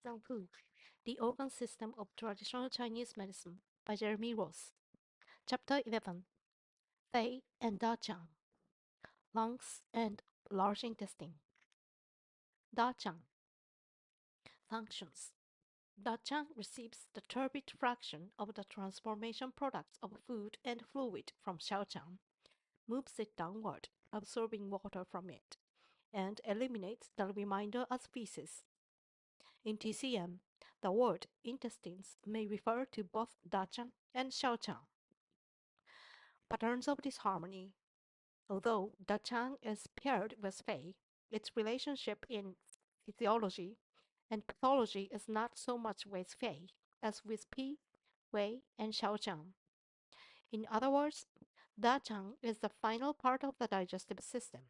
Zang Fu, The Organ System of Traditional Chinese Medicine by Jeremy Ross. Chapter 11 Fei and Da Chang, Lungs and Large Intestine. Da Chang Functions. Da Chang receives the turbid fraction of the transformation products of food and fluid from Xiao Chang, moves it downward, absorbing water from it, and eliminates the remainder as feces. In TCM, the word intestines may refer to both Dachang and Xiaochang. Patterns of disharmony. Although Dachang is paired with Fei, its relationship in physiology and pathology is not so much with Fei as with Pi, Wei, and Xiaochang. In other words, Dachang is the final part of the digestive system,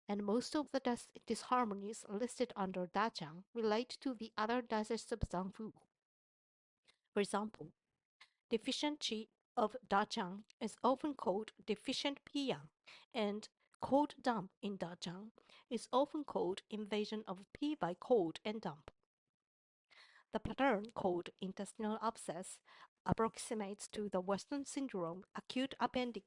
and most of the disharmonies listed under Dachang relate to the other digestive Zangfu. For example, deficient qi of Dachang is often called deficient Piyang, and cold dump in Dachang is often called invasion of Pi by cold and dump. The pattern called intestinal abscess approximates to the Western syndrome acute appendicitis,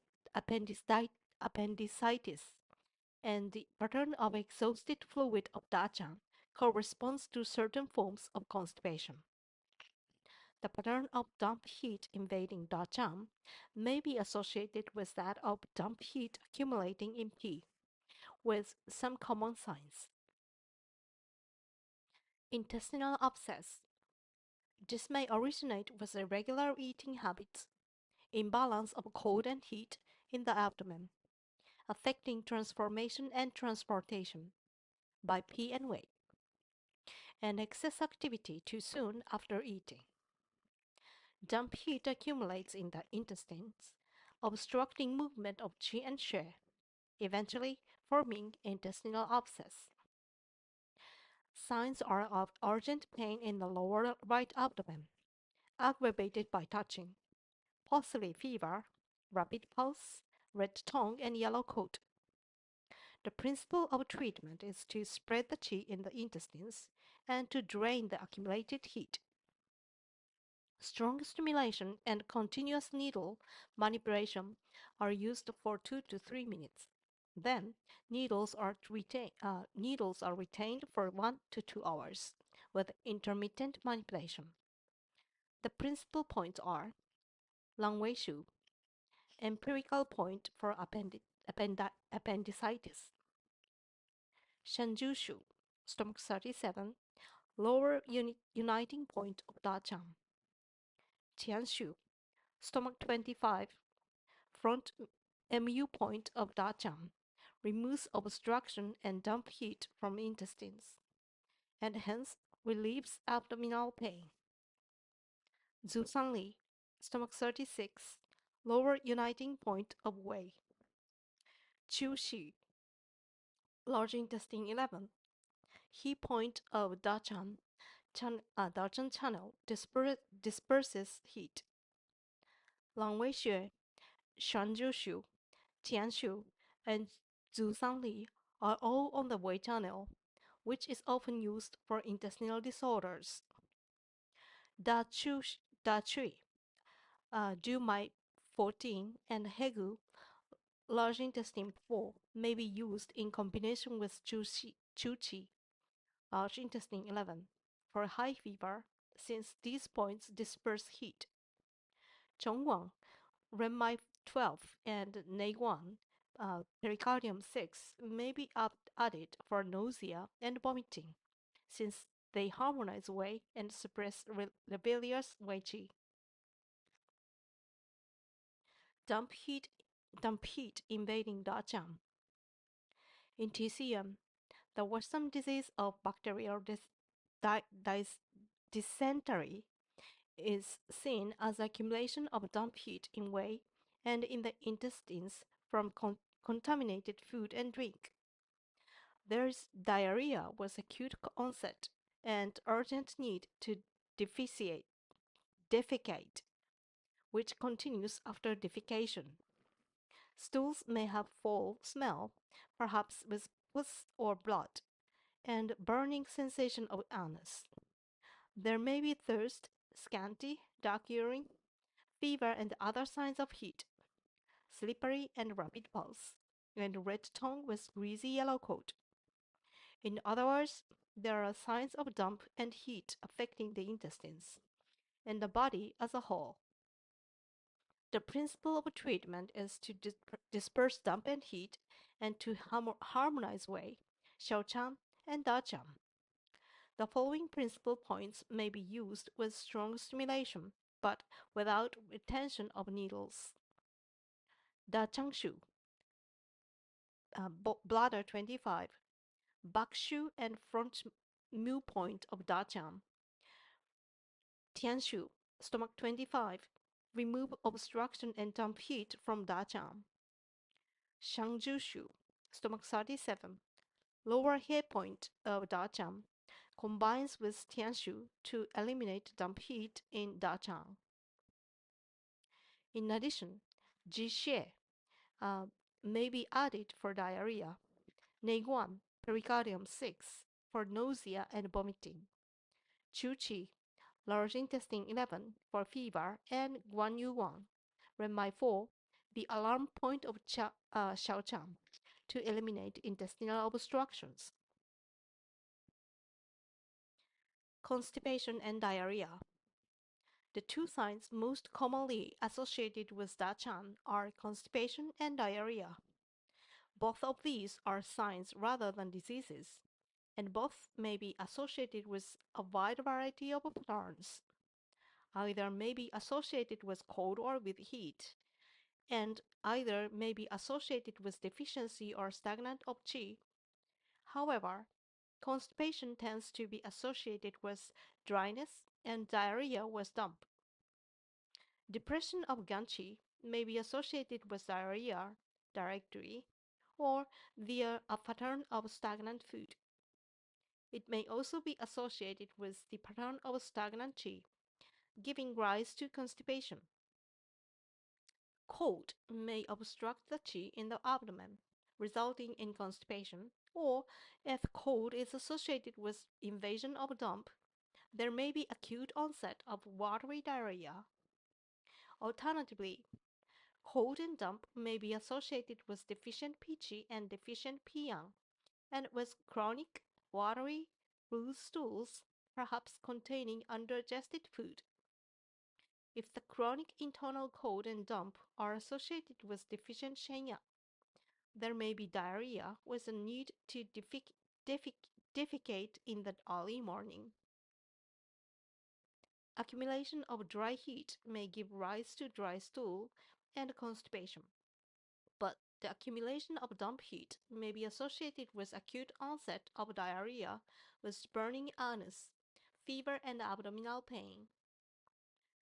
and the pattern of exhausted fluid of Dachang corresponds to certain forms of constipation. The pattern of dump heat invading Dachang may be associated with that of dump heat accumulating in P, with some common signs. Intestinal abscess. This may originate with irregular eating habits, imbalance of cold and heat in the abdomen, affecting transformation and transportation by P and weight, and excess activity too soon after eating. Dump heat accumulates in the intestines, obstructing movement of qi and xue, eventually forming intestinal abscess. Signs are of urgent pain in the lower right abdomen, aggravated by touching, possibly fever, rapid pulse, red tongue, and yellow coat. The principle of treatment is to spread the qi in the intestines and to drain the accumulated heat. Strong stimulation and continuous needle manipulation are used for 2 to 3 minutes. Then, needles are retained for 1 to 2 hours with intermittent manipulation. The principal points are Lang Wei Shu, empirical point for appendicitis, Shenju Shu, stomach 37, lower uniting point of Da Chang, Tian Shu, stomach 25, front MU point of Da Chang, removes obstruction and dump heat from intestines, and hence relieves abdominal pain. Zhu Li, stomach 36, lower uniting point of Wei. Chu Xi, large intestine 11, he point of Dachang channel disperses heat. Lang Wei Xue, Shanzhu Shu, Tianshu, and Li are all on the Wei channel, which is often used for intestinal disorders. Da Chui, Du Mai 14, and Hegu, large intestine 4, may be used in combination with Chu Qi, large intestine 11, for high fever, since these points disperse heat. Chongwang, Renmai 12, and Nei 1, pericardium 6, may be added for nausea and vomiting, since they harmonize Wei and suppress rebellious Wei Qi. Dump heat invading Dachang. In TCM, the worrisome disease of bacterial dysentery is seen as accumulation of dump heat in Wei and in the intestines from contaminated food and drink. There is diarrhea with acute onset and urgent need to defecate, which continues after defecation. Stools may have foul smell, perhaps with pus or blood, and burning sensation of anus. There may be thirst, scanty, dark urine, fever and other signs of heat, slippery and rapid pulse, and red tongue with greasy yellow coat. In other words, there are signs of damp and heat affecting the intestines and the body as a whole. The principle of treatment is to disperse damp and heat and to harmonize Wei, Xiaochan, and Dachang. The following principal points may be used with strong stimulation, but without retention of needles. Dachangshu, bladder 25, Bakshu and front mu point of Dachang. Tianshu, stomach 25, remove obstruction and dump heat from Dachang. Shangjushu, stomach 37, lower hair point of Dachang, combines with Tianshu to eliminate dump heat in Dachang. In addition, Jixie uh, may be added for diarrhea, Neiguan, pericardium 6, for nausea and vomiting, Chuqi, large intestine 11, for fever, and Guanyuan, Renmai 4, the alarm point of Xiaochan, to eliminate intestinal obstructions. Constipation and diarrhea. The two signs most commonly associated with Dachan are constipation and diarrhea. Both of these are signs rather than diseases, and both may be associated with a wide variety of patterns. Either may be associated with cold or with heat, and either may be associated with deficiency or stagnant of qi. However, constipation tends to be associated with dryness and diarrhea with damp. Depression of Ganchi may be associated with diarrhea directly or via a pattern of stagnant food. It may also be associated with the pattern of stagnant qi, giving rise to constipation. Cold may obstruct the qi in the abdomen, resulting in constipation, or if cold is associated with invasion of dump, there may be acute onset of watery diarrhea. Alternatively, cold and damp may be associated with deficient Piqi and deficient Piyang, and with chronic, watery, loose stools, perhaps containing undigested food. If the chronic internal cold and damp are associated with deficient Shenya, there may be diarrhea with a need to defecate in the early morning. Accumulation of dry heat may give rise to dry stool and constipation, but the accumulation of damp heat may be associated with acute onset of diarrhea with burning anus, fever and abdominal pain.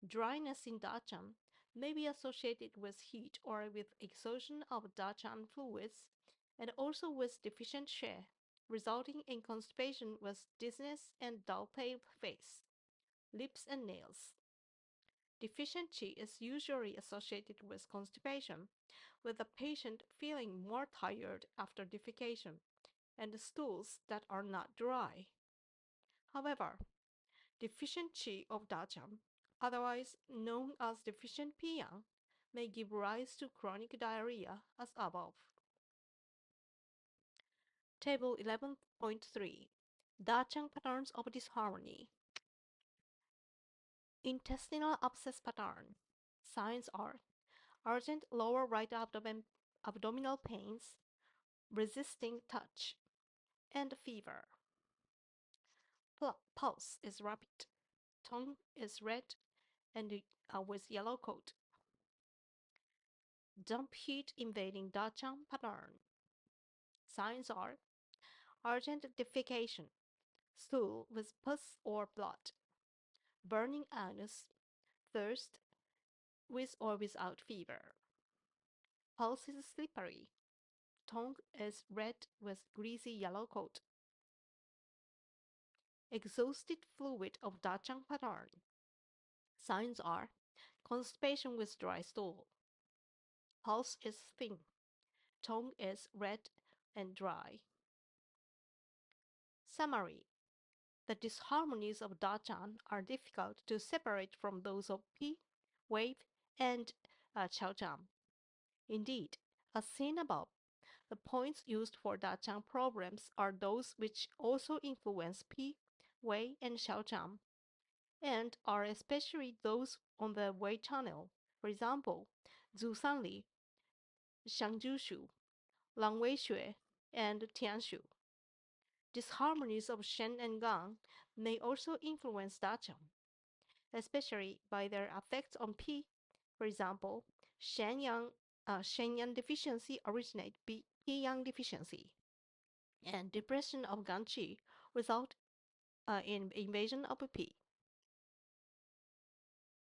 Dryness in Dachan may be associated with heat or with exhaustion of Dachan fluids and also with deficient She, resulting in constipation with dizziness and dull pale face, lips and nails. Deficient Qi is usually associated with constipation, with the patient feeling more tired after defecation and stools that are not dry. However, deficient Qi of Dachang, otherwise known as deficient Piyang, may give rise to chronic diarrhea as above. Table 11.3 Dachang patterns of disharmony. Intestinal abscess pattern. Signs are urgent lower right abdominal pains, resisting touch, and fever. Pulse is rapid, tongue is red and with yellow coat. Dump heat invading Dachang pattern. Signs are urgent defecation, stool with pus or blood, burning anus, thirst with or without fever. Pulse is slippery, tongue is red with greasy yellow coat. Exhausted fluid of Dachang pattern. Signs are constipation with dry stool. Pulse is thin, tongue is red and dry. Summary. The disharmonies of Dachan are difficult to separate from those of Pi, Wave, and Chaochang. Indeed, as seen above, the points used for Dachang problems are those which also influence Pi, Wei, and Xiaochang, and are especially those on the Wei channel. For example, Zhu Sanli, Xiangjushu, Langwei Xue, and Tianshu. Disharmonies of Shen and Gang may also influence Dachang, especially by their effects on Pi. For example, Shenyang deficiency originate Pi-Yang deficiency, and depression of Ganqi result in invasion of Pi.